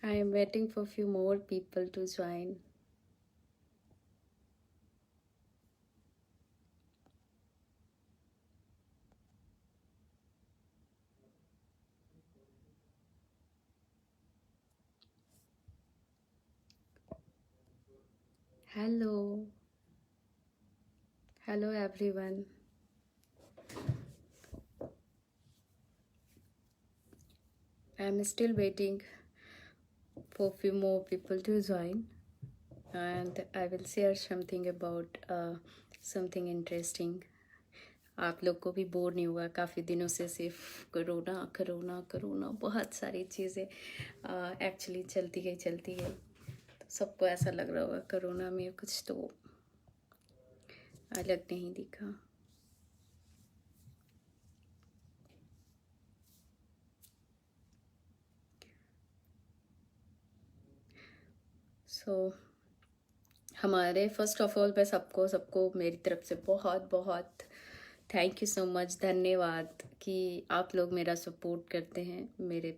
I am waiting for few more people to join. Hello. Hello everyone. I am still waiting for few more people to join and I will share something about something interesting. आप लोग को भी bore नहीं हुआ? काफ़ी दिनों से सिर्फ कोरोना कोरोना कोरोना बहुत सारी चीज़ें एक्चुअली चलती गई तो सबको ऐसा लग रहा होगा कोरोना में कुछ तो अलग नहीं दिखा. सो हमारे फर्स्ट ऑफ ऑल मैं सबको मेरी तरफ से बहुत बहुत थैंक यू सो मच, धन्यवाद कि आप लोग मेरा सपोर्ट करते हैं, मेरे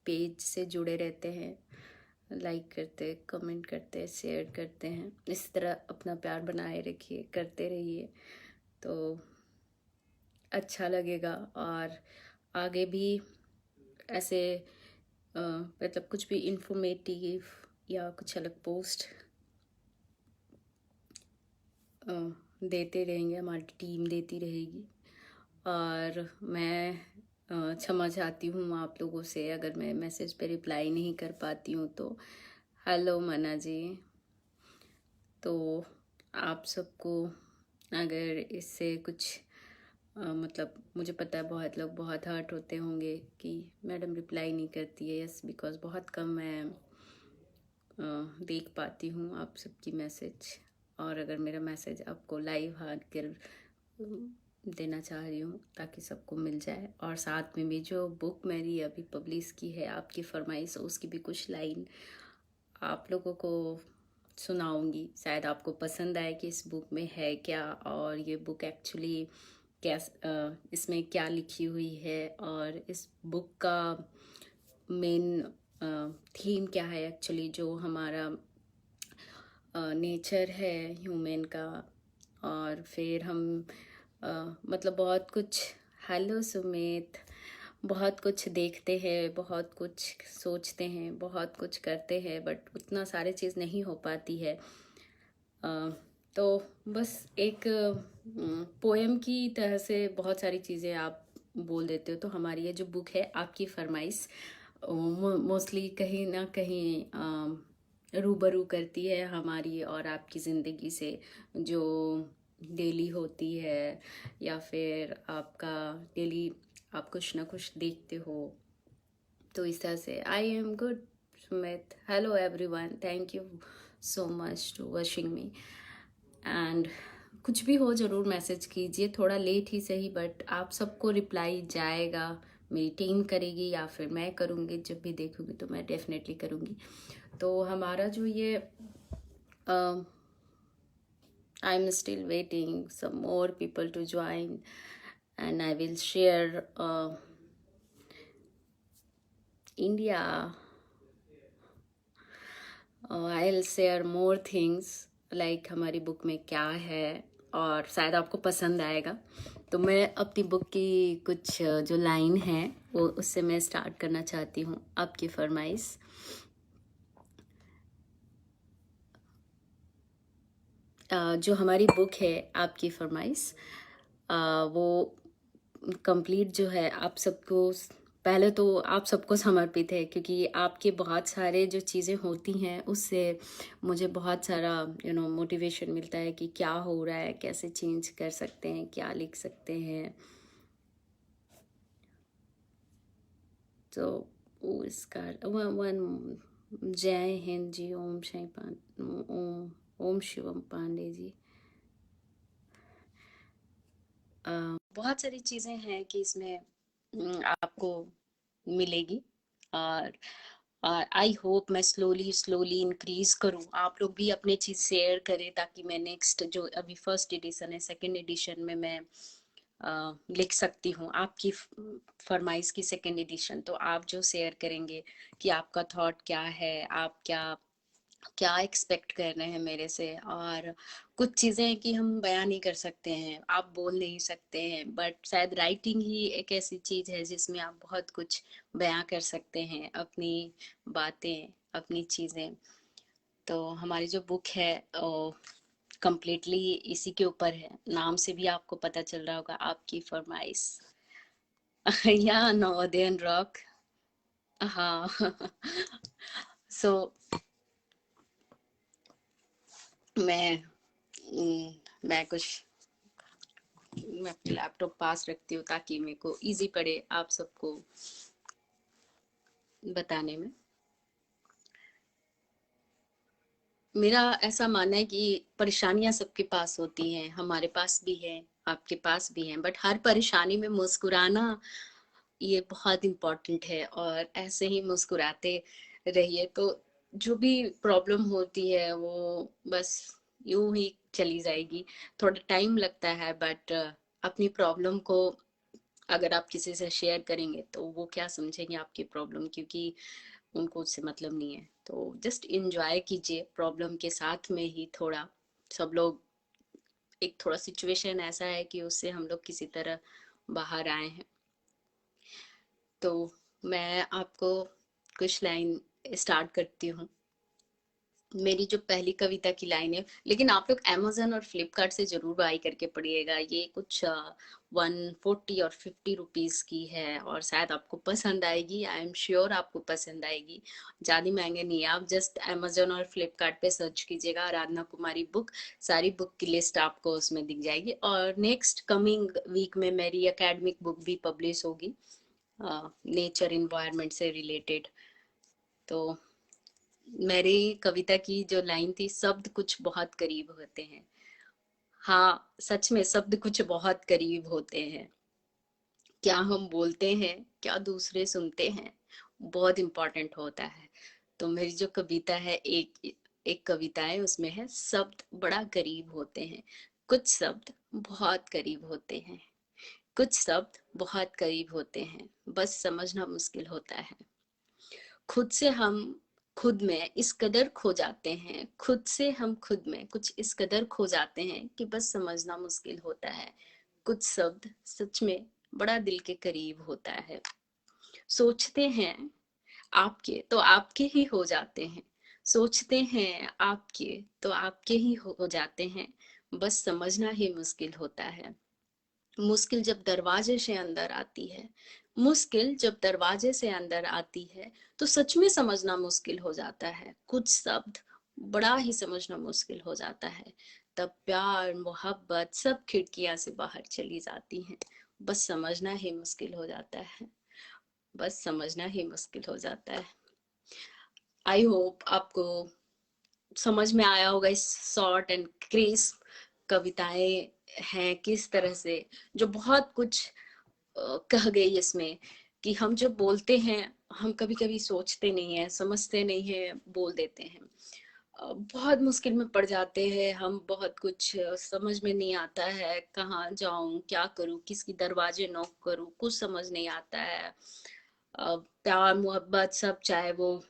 पेज से जुड़े रहते हैं, लाइक करते, कमेंट करते, शेयर करते हैं. इस तरह अपना प्यार बनाए रखिए, करते रहिए तो अच्छा लगेगा. और आगे भी ऐसे मतलब कुछ भी इंफॉर्मेटिव या कुछ अलग पोस्ट देते रहेंगे, हमारी टीम देती रहेगी. और मैं क्षमा चाहती हूँ आप लोगों से अगर मैं मैसेज पे रिप्लाई नहीं कर पाती हूँ तो. हेलो मना जी. तो आप सबको अगर इससे कुछ मतलब मुझे पता है बहुत लोग बहुत हर्ट होते होंगे कि मैडम रिप्लाई नहीं करती है. यस, बिकॉज बहुत कम मैं देख पाती हूँ आप सबकी मैसेज. और अगर मेरा मैसेज आपको लाइव आकर देना चाह रही हूँ ताकि सबको मिल जाए. और साथ में भी जो बुक मेरी अभी पब्लिश की है आपकी फरमाइश, उसकी भी कुछ लाइन आप लोगों को सुनाऊंगी. शायद आपको पसंद आए कि इस बुक में है क्या और ये बुक एक्चुअली क्या इसमें क्या लिखी हुई है और इस बुक का मेन थीम क्या है. एक्चुअली जो हमारा नेचर है ह्यूमन का. और फिर हम मतलब बहुत कुछ. हेलो सुमित. बहुत कुछ देखते हैं, बहुत कुछ सोचते हैं, बहुत कुछ करते हैं, बट उतना सारे चीज़ नहीं हो पाती है. तो बस एक पोएम की तरह से बहुत सारी चीज़ें आप बोल देते हो. तो हमारी ये जो बुक है आपकी फरमाइश मोस्टली कहीं ना कहीं रूबरू करती है हमारी और आपकी ज़िंदगी से, जो डेली होती है या फिर आपका डेली आप कुछ ना कुछ देखते हो. तो इस तरह से I am good Sumit. Hello everyone, thank you so much to watching me. And कुछ भी हो ज़रूर मैसेज कीजिए, थोड़ा लेट ही सही, बट आप सबको रिप्लाई जाएगा. मेरी टीम करेगी या फिर मैं करूँगी. जब भी देखूँगी तो मैं डेफिनेटली करूँगी. तो हमारा जो ये I am still waiting some more people to join and I will share India. I'll share more things like हमारी बुक में क्या है और शायद आपको पसंद आएगा. तो मैं अपनी बुक की कुछ जो लाइन है वो उससे मैं स्टार्ट करना चाहती हूँ आपकी फरमाइश. जो हमारी बुक है आपकी फरमाइश वो कंप्लीट जो है आप सबको, पहले तो आप सबको समर्पित है क्योंकि आपके बहुत सारे जो चीज़ें होती हैं उससे मुझे बहुत सारा मोटिवेशन मिलता है कि क्या हो रहा है, कैसे चेंज कर सकते हैं, क्या लिख सकते हैं. तो वो इसका वन जय हिंद जी. ओम साई ओम ओम शिवम पांडे जी. बहुत सारी चीज़ें हैं कि इसमें आपको मिलेगी. और आई होप मैं स्लोली स्लोली इंक्रीज करूँ, आप लोग भी अपने चीज़ शेयर करें ताकि मैं नेक्स्ट जो अभी फर्स्ट एडिशन है, सेकंड एडिशन में मैं लिख सकती हूँ आपकी फरमाइश की सेकेंड एडिशन। तो आप जो शेयर करेंगे कि आपका थॉट क्या है, आप क्या क्या एक्सपेक्ट कर रहे हैं मेरे से, और कुछ चीजें हैं कि हम बयां नहीं कर सकते हैं, आप बोल नहीं सकते हैं, बट शायद राइटिंग ही एक ऐसी चीज है जिसमें आप बहुत कुछ बयां कर सकते हैं, अपनी बातें, अपनी चीजें। तो हमारी जो बुक है कंप्लीटली इसी के ऊपर है, नाम से भी आपको पता चल रहा होगा, आपकी फरमाइश। या नॉर्दर्न रॉक। हाँ। सो मैं मैं कुछ, मैं अपने लैपटॉप पास रखती हूँ ताकि मेरे को इजी पड़े आप सबको बताने में। मेरा ऐसा मानना है कि परेशानियां सबके पास होती हैं, हमारे पास भी है, आपके पास भी है, बट हर परेशानी में मुस्कुराना ये बहुत इम्पोर्टेंट है, और ऐसे ही मुस्कुराते रहिए तो जो भी प्रॉब्लम होती है वो बस यूं ही चली जाएगी। थोड़ा टाइम लगता है, बट अपनी प्रॉब्लम को अगर आप किसी से शेयर करेंगे तो वो क्या समझेंगे आपकी प्रॉब्लम, क्योंकि उनको उससे मतलब नहीं है। तो जस्ट इंजॉय कीजिए प्रॉब्लम के साथ में ही थोड़ा। सब लोग, एक थोड़ा सिचुएशन ऐसा है कि उससे हम लोग किसी तरह बाहर आए हैं। तो मैं आपको कुछ लाइन स्टार्ट करती हूँ। मेरी जो पहली कविता की लाइन है, लेकिन आप लोग amazon और फ्लिपकार्ट से जरूर बाई करके पढ़िएगा, ये कुछ 140 और 50 रुपीज की है, और शायद आपको पसंद आएगी, आई एम श्योर आपको पसंद आएगी। ज्यादा महंगे नहीं है, आप जस्ट amazon और फ्लिपकार्ट पे सर्च कीजिएगा आराधना कुमारी बुक, सारी बुक की लिस्ट आपको उसमें दिख जाएगी। और नेक्स्ट कमिंग वीक में मेरी एकेडमिक बुक भी पब्लिश होगी, नेचर इन्वायरमेंट से रिलेटेड। तो मेरी कविता की जो लाइन थी, शब्द कुछ बहुत करीब होते हैं। हाँ, सच में शब्द कुछ बहुत करीब होते हैं। क्या हम बोलते हैं, क्या दूसरे सुनते हैं, बहुत इम्पोर्टेंट होता है। तो मेरी जो कविता है, एक एक कविता है, उसमें है शब्द बड़ा करीब होते हैं, कुछ शब्द बहुत करीब होते हैं, कुछ शब्द बहुत करीब होते हैं, बस समझना मुश्किल होता है। खुद से हम खुद में इस कदर खो जाते हैं, खुद से हम खुद में कुछ इस कदर खो जाते हैं कि बस समझना मुश्किल होता है। कुछ शब्द सच में बड़ा दिल के करीब होता है। सोचते हैं आपके तो आपके ही हो जाते हैं, सोचते हैं आपके तो आपके ही हो जाते हैं, बस समझना ही मुश्किल होता है। मुश्किल जब दरवाजे से अंदर आती है, मुश्किल जब दरवाजे से अंदर आती है, तो सच में समझना मुश्किल हो जाता है। कुछ शब्द बड़ा ही समझना मुश्किल हो जाता है, तब प्यार मोहब्बत सब खिड़कियां से बाहर चली जाती हैं, बस समझना ही मुश्किल हो जाता है, बस समझना ही मुश्किल हो जाता है। आई होप आपको समझ में आया होगा इस शॉर्ट एंड क्रिस्प कविताएं हैं किस तरह से, जो बहुत कुछ कह गई इसमें, कि हम जब बोलते हैं हम कभी कभी सोचते नहीं है, समझते नहीं है, बोल देते हैं। बहुत मुश्किल में पड़ जाते हैं हम, बहुत कुछ समझ में नहीं आता है, कहाँ जाऊं, क्या करूं, किसकी दरवाजे नॉक करूं, कुछ समझ नहीं आता है। प्यार मोहब्बत सब, चाहे वो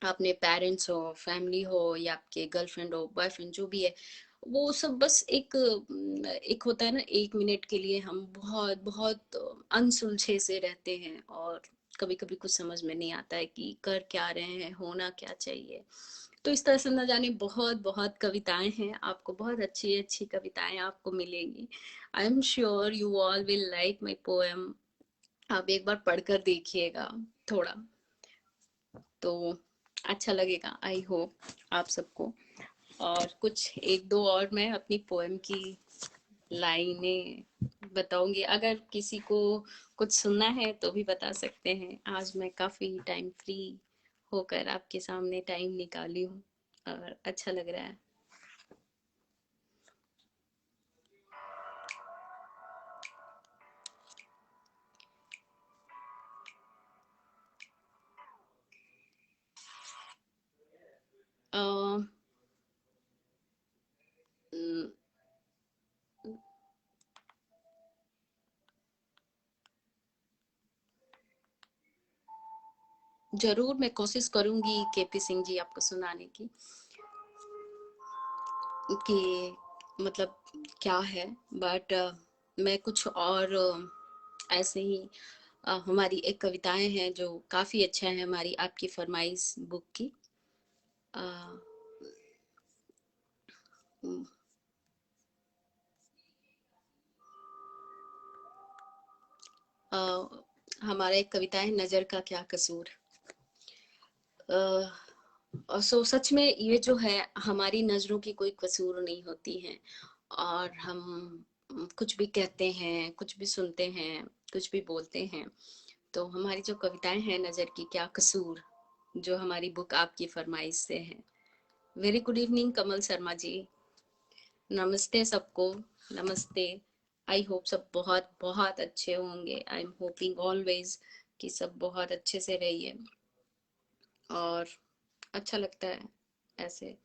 अपने पेरेंट्स हो, फैमिली हो, या आपके गर्लफ्रेंड हो, बॉयफ्रेंड, जो भी है, वो सब बस एक होता है ना, 1 मिनट के लिए हम बहुत बहुत अनसुलझे से रहते हैं, और कभी कभी कुछ समझ में नहीं आता है कि कर क्या रहे हैं, होना क्या चाहिए। तो इस तरह से न जाने बहुत बहुत कविताएं हैं, आपको बहुत अच्छी अच्छी कविताएं आपको मिलेंगी। I am sure you all will like my poem. आप एक बार पढ़कर देखिएगा थोड़ा, तो अच्छा लगेगा, आई होप आप सबको। और कुछ एक दो और मैं अपनी पोएम की लाइनें बताऊंगी, अगर किसी को कुछ सुनना है तो भी बता सकते हैं। आज मैं काफी टाइम फ्री होकर आपके सामने टाइम निकाली हूँ, और अच्छा लग रहा है। अ, न- जरूर मैं कोशिश करूंगी केपी सिंह जी आपको सुनाने की, कि मतलब क्या है। बट मैं कुछ और ऐसे ही हमारी एक कविताएं हैं जो काफी अच्छा है, हमारी आपकी फरमाइश बुक की। अ, उम, अ, हमारा एक कविता है, नजर का क्या कसूर। और सो सच में ये जो है, हमारी नजरों की कोई कसूर नहीं होती है, और हम कुछ भी कहते हैं, कुछ भी सुनते हैं, कुछ भी बोलते हैं। तो हमारी जो कविताएं हैं, नजर की क्या कसूर, जो हमारी बुक आपकी फरमाइश से है। वेरी गुड इवनिंग कमल शर्मा जी, नमस्ते सबको, नमस्ते। आई होप सब बहुत बहुत अच्छे होंगे। आई एम होपिंग ऑलवेज कि सब बहुत अच्छे से रहिए, और अच्छा लगता है ऐसे।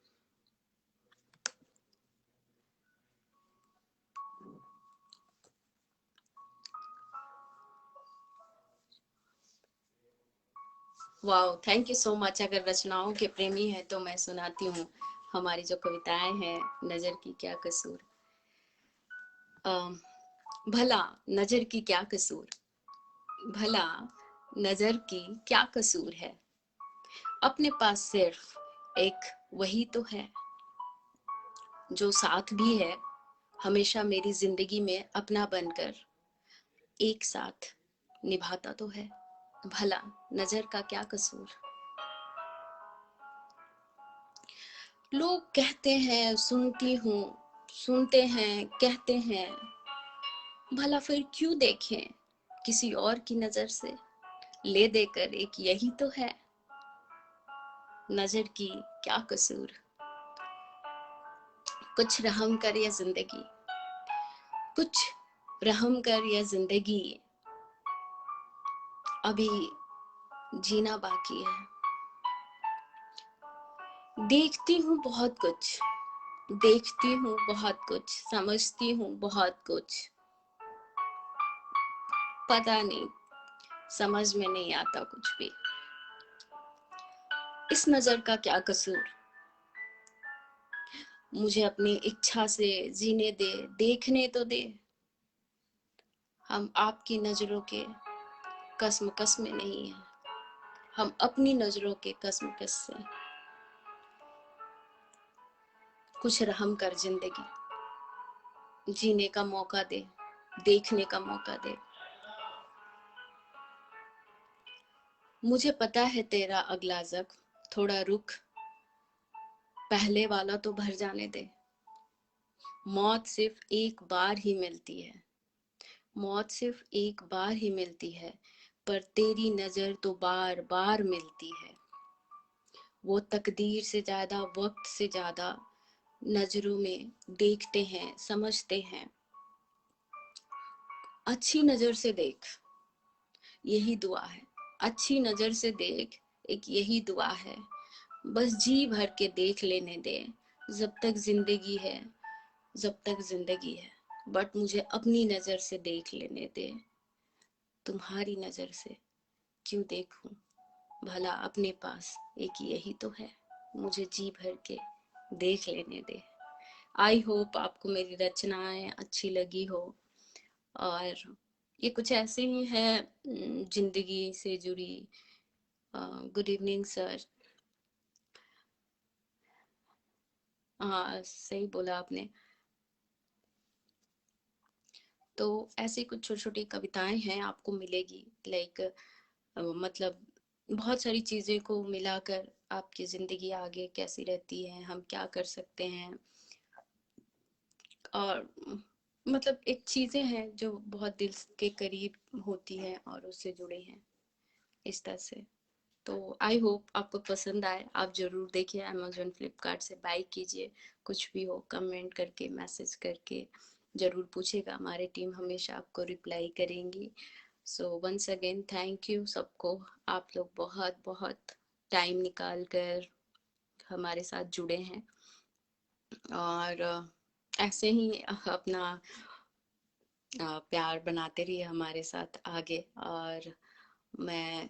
Wow, thank you so much. अगर रचनाओं के प्रेमी है तो मैं सुनाती हूँ हमारी जो कविताएं हैं, नजर की क्या कसूर। अम, भला नजर की क्या कसूर, भला नजर की क्या कसूर है, अपने पास सिर्फ एक वही तो है, जो साथ भी है हमेशा मेरी जिंदगी में अपना बनकर, एक साथ निभाता तो है। भला नजर का क्या कसूर। लोग कहते हैं, सुनती हूँ, सुनते हैं, कहते हैं, भला फिर क्यों देखें किसी और की नजर से, ले देकर एक यही तो है, नजर की क्या कसूर। कुछ रहम कर ये जिंदगी, कुछ रहम कर ये जिंदगी, अभी जीना बाकी है। देखती हूँ बहुत कुछ, देखती हूँ बहुत कुछ, समझती हूँ बहुत कुछ, पता नहीं, समझ में नहीं आता कुछ भी। इस नजर का क्या कसूर, मुझे अपनी इच्छा से जीने दे, देखने तो दे। हम आपकी नजरों के कसम कस में नहीं है, हम अपनी नजरों के कसम कस से। कुछ रहम कर जिंदगी, जीने का मौका दे, देखने का मौका दे। मुझे पता है तेरा अगला जख्म, थोड़ा रुक, पहले वाला तो भर जाने दे। मौत सिर्फ एक बार ही मिलती है, मौत सिर्फ एक बार ही मिलती है, पर तेरी नजर तो बार बार मिलती है। वो तकदीर से ज्यादा, वक्त से ज्यादा नजरों में देखते हैं, समझते हैं। अच्छी नजर से देख, यही दुआ है। अच्छी नजर से देख, एक यही दुआ है। बस जी भर के देख लेने दे, जब तक जिंदगी है, जब तक जिंदगी है। बट मुझे अपनी नजर से देख लेने दे, तुम्हारी नजर से क्यों देखूं, भला अपने पास एक यही तो है, मुझे जी भर के देख लेने दे। आई होप आपको मेरी रचनाएं अच्छी लगी हो, और ये कुछ ऐसे ही है जिंदगी से जुड़ी। Good evening sir. हाँ, सही बोला आपने। तो ऐसी कुछ छोटी छोटी कविताएं हैं, आपको मिलेगी। लाइक मतलब बहुत सारी चीजें को मिलाकर आपकी जिंदगी आगे कैसी रहती है, हम क्या कर सकते हैं, और मतलब एक चीजें हैं जो बहुत दिल के करीब होती हैं और उससे जुड़े हैं, इस तरह से। तो आई होप आपको पसंद आए। आप जरूर देखिए, अमेजोन फ्लिपकार्ट से बाय कीजिए। कुछ भी हो कमेंट करके, मैसेज करके जरूर पूछेगा, हमारी टीम हमेशा आपको रिप्लाई करेंगी। So once again thank you सबको। आप लोग बहुत बहुत टाइम निकाल कर हमारे साथ जुड़े हैं, और ऐसे ही अपना प्यार बनाते रहिए हमारे साथ आगे। और मैं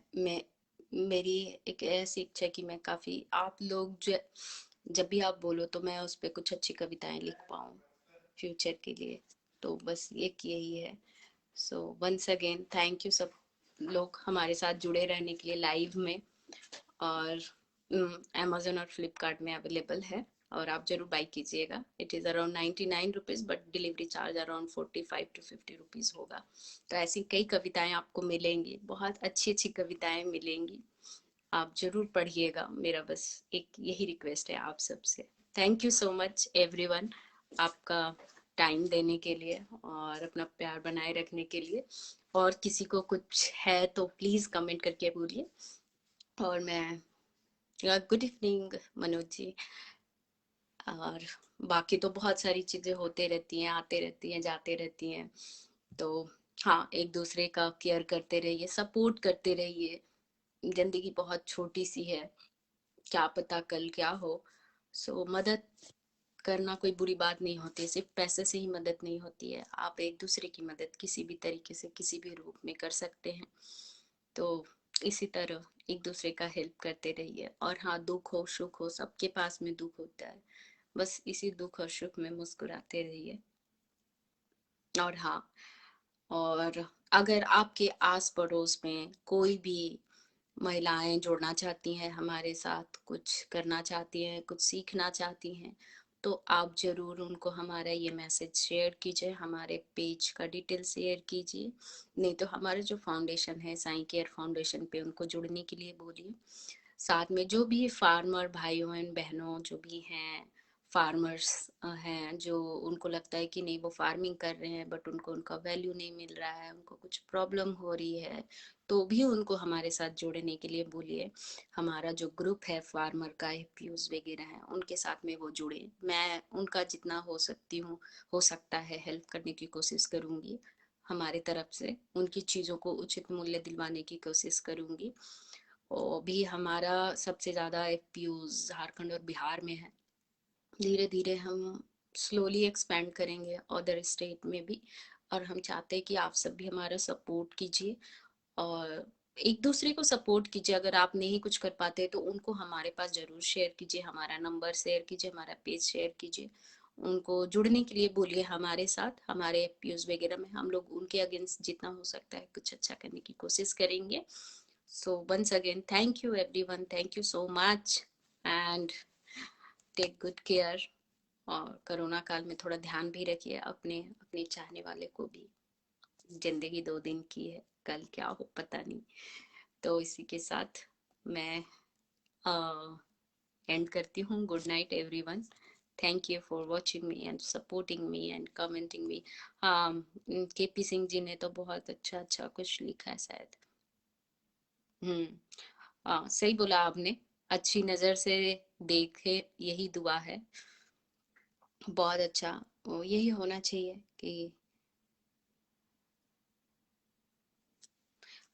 मेरी एक ऐसी इच्छा है कि मैं काफ़ी आप लोग जब भी आप बोलो तो मैं उस पे कुछ अच्छी कविताएं लिख पाऊँ फ्यूचर के लिए। तो बस एक यही है। So once again thank you सब लोग हमारे साथ जुड़े रहने के लिए लाइव में। और अमेजोन और फ्लिपकार्ट में अवेलेबल है और आप जरूर बाई कीजिएगा। It is around 99 rupees but delivery charge around 45 to 50 rupees होगा। तो ऐसी कई कविताएं आपको मिलेंगी, बहुत अच्छी अच्छी कविताएं मिलेंगी। आप जरूर पढ़िएगा। मेरा बस एक यही रिक्वेस्ट है आप सबसे। Thank you so much everyone, आपका टाइम देने के लिए और अपना प्यार बनाए रखने के लिए। और किसी को कुछ है तो प्लीज कमेंट करके बोलिए। और मैं गुड इवनिंग मनोज जी। और बाकी तो बहुत सारी चीजें होते रहती हैं, आते रहती हैं, जाते रहती हैं। तो हाँ, एक दूसरे का केयर करते रहिए, सपोर्ट करते रहिए। जिंदगी बहुत छोटी सी है, क्या पता कल क्या हो। सो मदद करना कोई बुरी बात नहीं होती, सिर्फ पैसे से ही मदद नहीं होती है। आप एक दूसरे की मदद किसी भी तरीके से किसी भी रूप में कर सकते हैं। तो इसी तरह एक दूसरे का हेल्प करते रहिए। और हाँ, दुख हो सुख हो, सबके पास में दुख होता है, बस इसी दुख और सुख में मुस्कुराते रहिए। और हाँ, और अगर आपके आस पड़ोस में कोई भी महिलाएं जुड़ना चाहती हैं हमारे साथ, कुछ करना चाहती हैं, कुछ सीखना चाहती हैं, तो आप जरूर उनको हमारा ये मैसेज शेयर कीजिए, हमारे पेज का डिटेल शेयर कीजिए। नहीं तो हमारा जो फाउंडेशन है साई केयर फाउंडेशन पे उनको जुड़ने के लिए बोलिए। साथ में जो भी फार्मर भाइयों एंड बहनों जो भी हैं, फार्मर्स हैं, जो उनको लगता है कि नहीं वो फार्मिंग कर रहे हैं बट उनको उनका वैल्यू नहीं मिल रहा है, उनको कुछ प्रॉब्लम हो रही है, तो भी उनको हमारे साथ जोड़ने के लिए बोलिए। हमारा जो ग्रुप है फार्मर का, एफपीओज वगैरह हैं, उनके साथ में वो जुड़े। मैं उनका जितना हो सकती हूँ, हो सकता है हेल्प करने की कोशिश करूँगी। हमारे तरफ से उनकी चीज़ों को उचित मूल्य दिलवाने की कोशिश करूँगी। और भी हमारा सबसे ज़्यादा एफपीओज झारखंड और बिहार में है। धीरे धीरे हम स्लोली एक्सपेंड करेंगे अदर स्टेट में भी। और हम चाहते हैं कि आप सब भी हमारा सपोर्ट कीजिए और एक दूसरे को सपोर्ट कीजिए। अगर आप नहीं कुछ कर पाते तो उनको हमारे पास जरूर शेयर कीजिए, हमारा नंबर शेयर कीजिए, हमारा पेज शेयर कीजिए। उनको जुड़ने के लिए बोलिए हमारे साथ, हमारे एफपीओज वगैरह में हम लोग उनके अगेंस्ट जितना हो सकता है कुछ अच्छा करने की कोशिश करेंगे। So once again thank you everyone, thank you so much and take good care. और कोरोना काल में थोड़ा ध्यान भी रखिए अपने अपने चाहने वाले को भी। जिंदगी 2 दिन की है, कल क्या हो पता नहीं। तो इसी के साथ मैं एंड करती हूँ। Good night everyone, thank you for watching me and supporting me and commenting me. हाँ, केपी सिंह जी ने तो बहुत अच्छा अच्छा कुछ लिखा है शायद। हाँ सही बोला आपने, अच्छी नजर से देखे यही दुआ है। बहुत अच्छा, यही होना चाहिए कि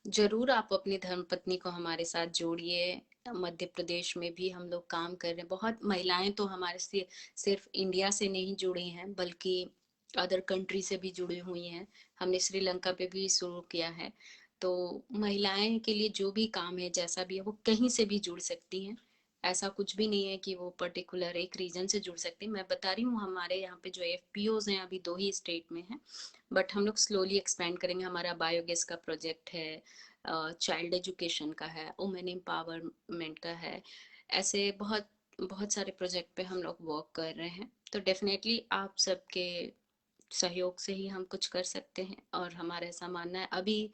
जरूर आप अपनी धर्मपत्नी को हमारे साथ जोड़िए। मध्य प्रदेश में भी हम लोग काम कर रहे हैं। बहुत महिलाएं तो हमारे से सिर्फ इंडिया से नहीं जुड़ी हैं बल्कि अदर कंट्री से भी जुड़ी हुई हैं। हमने श्रीलंका पे भी शुरू किया है। तो महिलाएं के लिए जो भी काम है जैसा भी है वो कहीं से भी जुड़ सकती हैं। ऐसा कुछ भी नहीं है कि वो पर्टिकुलर एक रीजन से जुड़ सकती हैं। मैं बता रही हूँ हमारे यहाँ पे जो एफपीओज हैं अभी 2 ही स्टेट में हैं, बट हम लोग स्लोली एक्सपेंड करेंगे। हमारा बायोगैस का प्रोजेक्ट है, चाइल्ड एजुकेशन का है, वुमेन एम्पावरमेंट का है। ऐसे बहुत बहुत सारे प्रोजेक्ट पे हम लोग वर्क कर रहे हैं। तो डेफिनेटली आप सबके सहयोग से ही हम कुछ कर सकते हैं। और हमारा ऐसा मानना है, अभी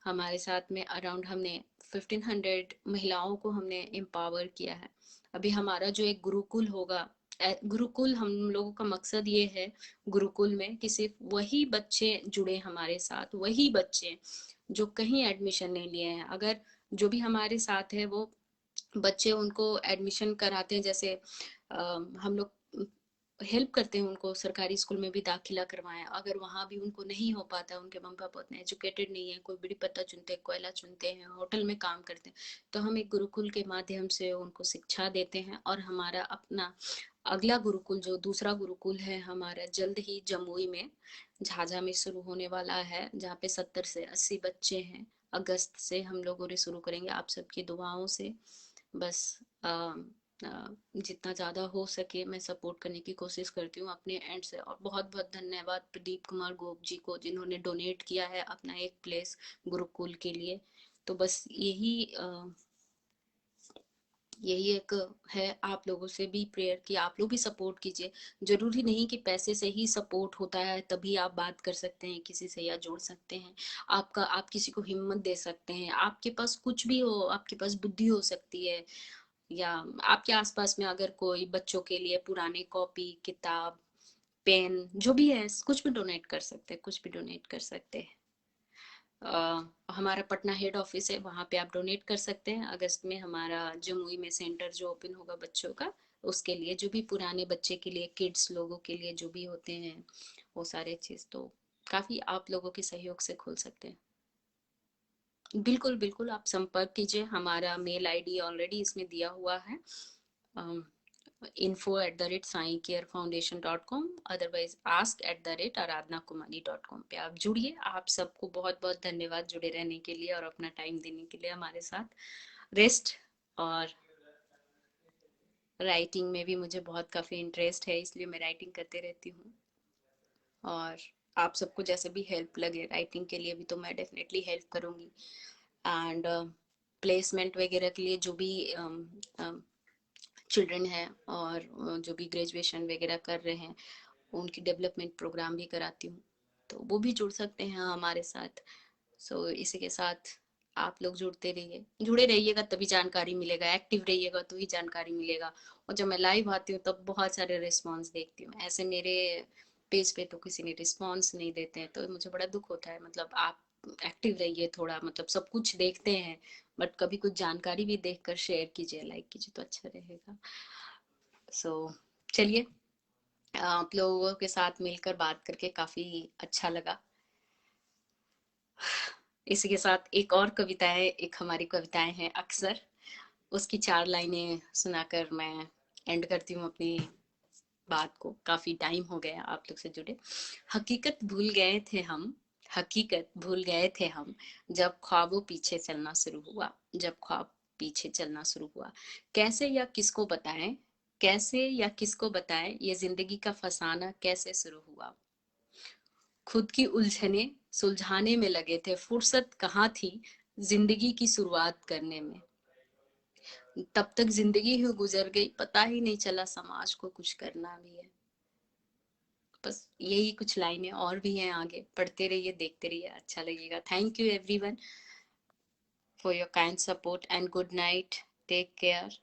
हमारे साथ में अराउंड हमने 1500 महिलाओं को हमने एम्पावर किया है। अभी हमारा जो एक गुरुकुल होगा, गुरुकुल हम लोगों का मकसद ये है गुरुकुल में कि सिर्फ वही बच्चे जुड़े हमारे साथ, वही बच्चे जो कहीं एडमिशन नहीं लिए हैं। अगर जो भी हमारे साथ है वो बच्चे उनको एडमिशन कराते हैं, जैसे हम लोग हेल्प करते हैं उनको सरकारी स्कूल में भी दाखिला करवाएं। अगर वहाँ भी उनको नहीं हो पाता, उनके मम्मी पापा उतने एजुकेटेड नहीं है, कोई बीड़ी पत्ता चुनते हैं, कोयला चुनते हैं, होटल में काम करते हैं, तो हम एक गुरुकुल के माध्यम से उनको शिक्षा देते हैं। और हमारा अपना अगला गुरुकुल, जो दूसरा गुरुकुल है हमारा, जल्द ही जमुई में झाझा में शुरू होने वाला है, जहाँ पे 70 से 80 बच्चे हैं अगस्त से हम लोग और शुरू करेंगे, आप सबकी दुआओं से। बस जितना ज़्यादा हो सके मैं सपोर्ट करने की कोशिश करती हूँ अपने एंड से। और बहुत बहुत धन्यवाद प्रदीप कुमार गोप जी को, जिन्होंने डोनेट किया है अपना एक प्लेस गुरुकुल के लिए। तो बस यही एक है, आप लोगों से भी प्रेयर कि आप लोग भी सपोर्ट कीजिए। जरूरी नहीं कि पैसे से ही सपोर्ट होता है तभी आप बात कर सकते हैं किसी से या जोड़ सकते हैं। आप किसी को हिम्मत दे सकते हैं, आपके पास कुछ भी हो, आपके पास बुद्धि हो सकती है, या आपके आसपास में अगर कोई बच्चों के लिए पुराने कॉपी किताब पेन जो भी है कुछ भी डोनेट कर सकते हैं, कुछ भी डोनेट कर सकते हैं। हमारा पटना हेड ऑफिस है, वहाँ पे आप डोनेट कर सकते हैं। अगस्त में हमारा जमुई में सेंटर जो ओपन होगा बच्चों का, उसके लिए जो भी पुराने बच्चे के लिए किड्स लोगों के लिए जो भी होते हैं वो सारे चीज़ तो काफ़ी आप लोगों के सहयोग से खोल सकते हैं। बिल्कुल बिल्कुल, आप संपर्क कीजिए, हमारा मेल आईडी ऑलरेडी इसमें दिया हुआ है, info@saicarefoundation.com, अदरवाइज ask@aradhnakumari.com पे आप जुड़िए। आप सबको बहुत बहुत धन्यवाद जुड़े रहने के लिए और अपना टाइम देने के लिए हमारे साथ। रेस्ट और राइटिंग में भी मुझे बहुत काफ़ी इंटरेस्ट है, इसलिए मैं राइटिंग करते रहती हूँ। और आप सबको जैसे भी हेल्प लगे राइटिंग के लिए भी तो मैं डेफिनेटली हेल्प करूँगी। एंड प्लेसमेंट वगैरह के लिए जो भी चिल्ड्रन हैं और जो भी ग्रेजुएशन वगैरह कर रहे हैं उनकी डेवलपमेंट प्रोग्राम भी कराती हूँ, तो वो भी जुड़ सकते हैं हमारे साथ। सो इसी के साथ आप लोग जुड़े रहिएगा तभी जानकारी मिलेगा, एक्टिव रहिएगा तो ही जानकारी मिलेगा। और जब मैं लाइव आती हूँ तब बहुत सारे रिस्पॉन्स देखती हूँ, ऐसे मेरे पेज पे तो किसी ने रिस्पॉन्स नहीं देते हैं तो मुझे बड़ा दुख होता है। मतलब आप एक्टिव रहिए थोड़ा, मतलब सब कुछ देखते हैं बट कभी कुछ जानकारी भी देखकर शेयर कीजिए, लाइक कीजिए तो अच्छा रहेगा। सो चलिए, आप लोगों के साथ मिलकर बात करके काफी अच्छा लगा। इसी के साथ एक और कविताएं, एक हमारी कविताएं हैं अक्सर, उसकी 4 लाइनें सुनाकर मैं एंड करती हूँ अपनी बात को। काफी टाइम हो गया आप लोग से जुड़े। हकीकत भूल गए थे हम, हकीकत भूल गए थे हम, जब ख्वाबों पीछे चलना शुरू हुआ, जब ख्वाब पीछे चलना शुरू हुआ। कैसे या किसको बताएं, कैसे या किसको बताएं ये जिंदगी का फसाना कैसे शुरू हुआ। खुद की उलझने सुलझाने में लगे थे, फुर्सत कहाँ थी जिंदगी की शुरुआत करने में। तब तक जिंदगी ही गुजर गई, पता ही नहीं चला समाज को कुछ करना भी है। बस यही कुछ लाइनें, और भी हैं आगे, पढ़ते रहिए देखते रहिए, अच्छा लगेगा। Thank you everyone for your kind support and good night, take care.